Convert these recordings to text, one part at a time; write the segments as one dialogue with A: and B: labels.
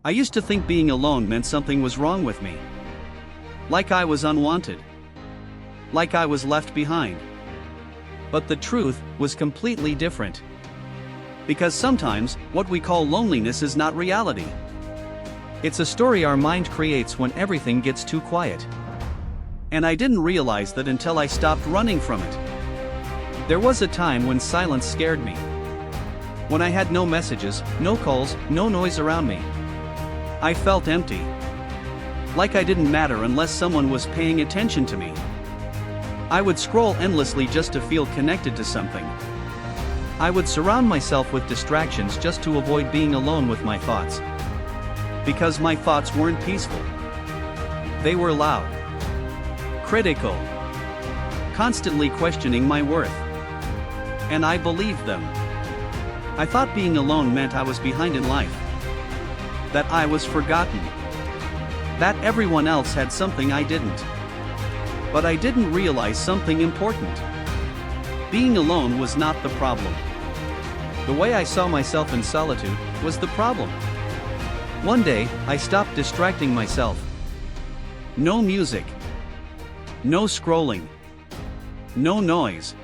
A: I used to think being alone meant something was wrong with me. Like I was unwanted. Like I was left behind. But the truth was completely different. Because sometimes, what we call loneliness is not reality. It's a story our mind creates when everything gets too quiet. And I didn't realize that until I stopped running from it. There was a time when silence scared me. When I had no messages, no calls, no noise around me. I felt empty. Like I didn't matter unless someone was paying attention to me. I would scroll endlessly just to feel connected to something. I would surround myself with distractions just to avoid being alone with my thoughts. Because my thoughts weren't peaceful. They were loud. Critical. Constantly questioning my worth. And I believed them. I thought being alone meant I was behind in life. That I was forgotten. That everyone else had something I didn't. But I didn't realize something important. Being alone was not the problem. The way I saw myself in solitude was the problem. One day, I stopped distracting myself. No music. No scrolling. No noise.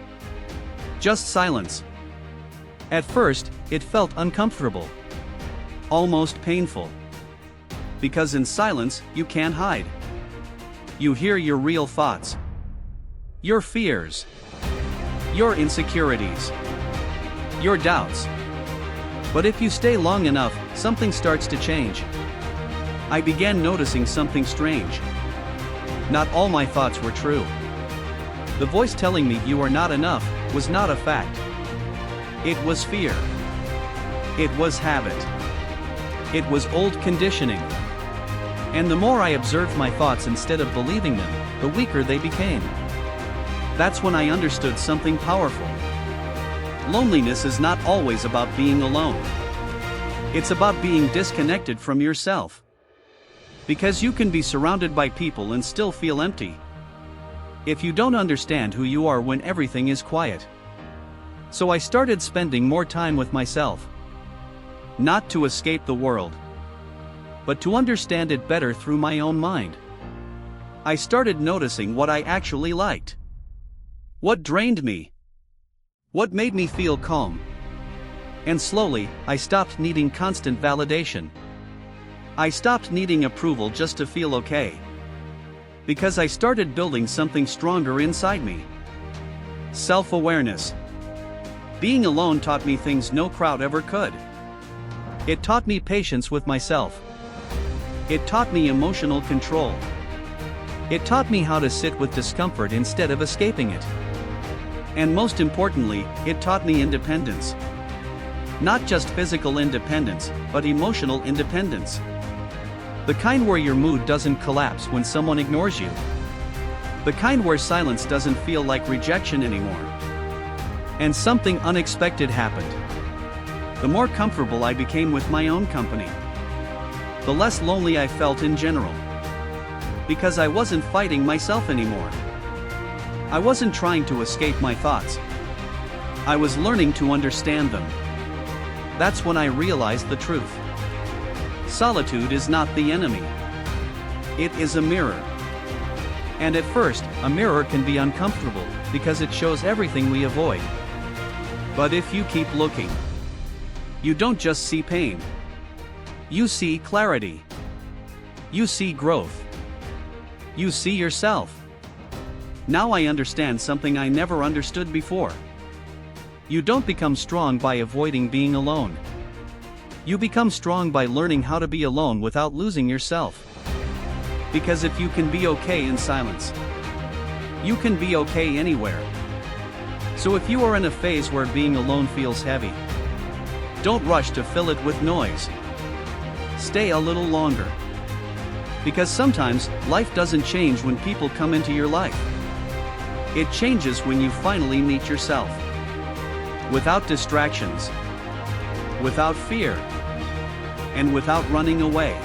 A: Just silence. At first, it felt uncomfortable. Almost painful. Because in silence, you can't hide. You hear your real thoughts. Your fears. Your insecurities. Your doubts. But if you stay long enough, something starts to change. I began noticing something strange. Not all my thoughts were true. The voice telling me you are not enough was not a fact. It was fear. It was habit. It was old conditioning. And the more I observed my thoughts instead of believing them, the weaker they became. That's when I understood something powerful. Loneliness is not always about being alone. It's about being disconnected from yourself. Because you can be surrounded by people and still feel empty. If you don't understand who you are when everything is quiet. So I started spending more time with myself. Not to escape the world, but to understand it better through my own mind. I started noticing what I actually liked. What drained me. What made me feel calm. And slowly, I stopped needing constant validation. I stopped needing approval just to feel okay. Because I started building something stronger inside me. Self-awareness. Being alone taught me things no crowd ever could. It taught me patience with myself. It taught me emotional control. It taught me how to sit with discomfort instead of escaping it. And most importantly, it taught me independence. Not just physical independence, but emotional independence. The kind where your mood doesn't collapse when someone ignores you. The kind where silence doesn't feel like rejection anymore. And something unexpected happened. The more comfortable I became with my own company, the less lonely I felt in general. Because I wasn't fighting myself anymore. I wasn't trying to escape my thoughts. I was learning to understand them. That's when I realized the truth. Solitude is not the enemy. It is a mirror. And at first, a mirror can be uncomfortable, because it shows everything we avoid. But if you keep looking, you don't just see pain. You see clarity. You see growth. You see yourself. Now I understand something I never understood before. You don't become strong by avoiding being alone. You become strong by learning how to be alone without losing yourself. Because if you can be okay in silence, you can be okay anywhere. So if you are in a phase where being alone feels heavy, don't rush to fill it with noise. Stay a little longer. Because sometimes, life doesn't change when people come into your life. It changes when you finally meet yourself. Without distractions. Without fear. And without running away.